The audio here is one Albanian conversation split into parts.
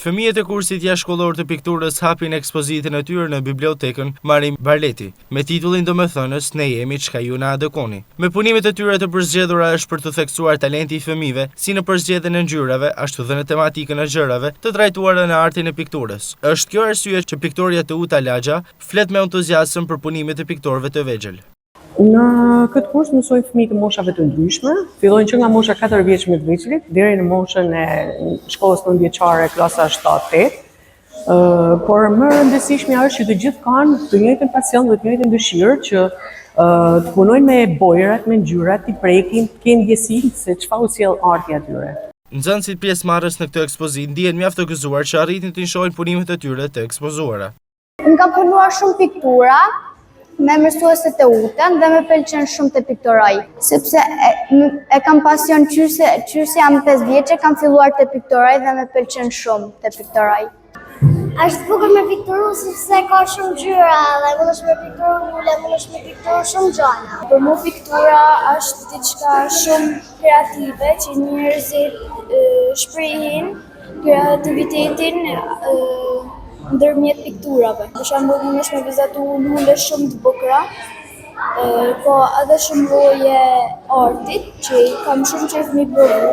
Fëmijët e kursit jashtëkollor të pikturës hapin ekspozitën e tyre në bibliotekën Marin Barleti, me titullin domethënës Ne jemi çka ju na adekoni. Me punimet e tyre të përzgjedhura është për të theksuar talenti i fëmijëve, si në përzgjedhjen e ngjyrave, ashtu dhe në tematikën e gjërave të trajtuara në artin e pikturës. Është kjo arsye që piktoria Teuta Laxha flet me entuziazëm për punimet e piktorëve të vegjël. Në këtë kurs mësojnë fëmijë të moshave të ndryshme, fillojnë që nga mosha 4 vjeç me të vjeçrit deri në moshën e shkollës nëntëvjeçare klasa 7-8. Por më e rëndësishmja është që të gjithë kanë të njëjtën pasion dhe të njëjtën dëshirë që të punojnë me bojrat, me ngjyrat, të prekin, të kenë ndjesinë se çfarë u sjell arti atyre. Nxënësit pjesëmarrës në këtë ekspozitë ndihen mjaft të gëzuar që arritin të njohin punimet e tyre të ekspozuara. Unë kam punuar shumë piktura me mësueset e Teutën dhe më pëlqen shumë të piktoroj, sepse e kam pasion qyse jam 5 vjeçe, kam filluar të piktoroj dhe më pëlqen shumë të piktoroj. Është bukur me piktoru sepse ka shumë ngjyra dhe mundesh me piktoru ule, mundesh me piktoru shumë gjëra. Për mua piktura është diçka shumë kreative që njerëzit shprehin kreativitetin ndërmjet pikturave. Për shembull, mundesh me vizatu lule shumë të bukura, po edhe shumë lloje artit që kam shumë qejf me provu.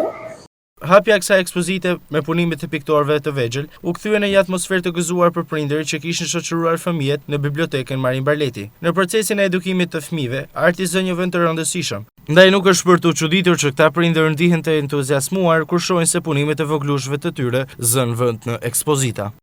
Hapja e kësaj ekspozite me punimet e piktorëve të vegjël u kthye në një atmosferë të gëzuar për prindërit që kishin shoqëruar fëmijët në bibliotekën Marin Barleti. Në procesin e edukimit të fëmijëve, arti zë një vend të rëndësishëm. Ndaj nuk është për të çuditur që këta prindër ndihen të entuziasmuar kur shohin se punimet e voglushëve të tyre zënë vend në ekspozita.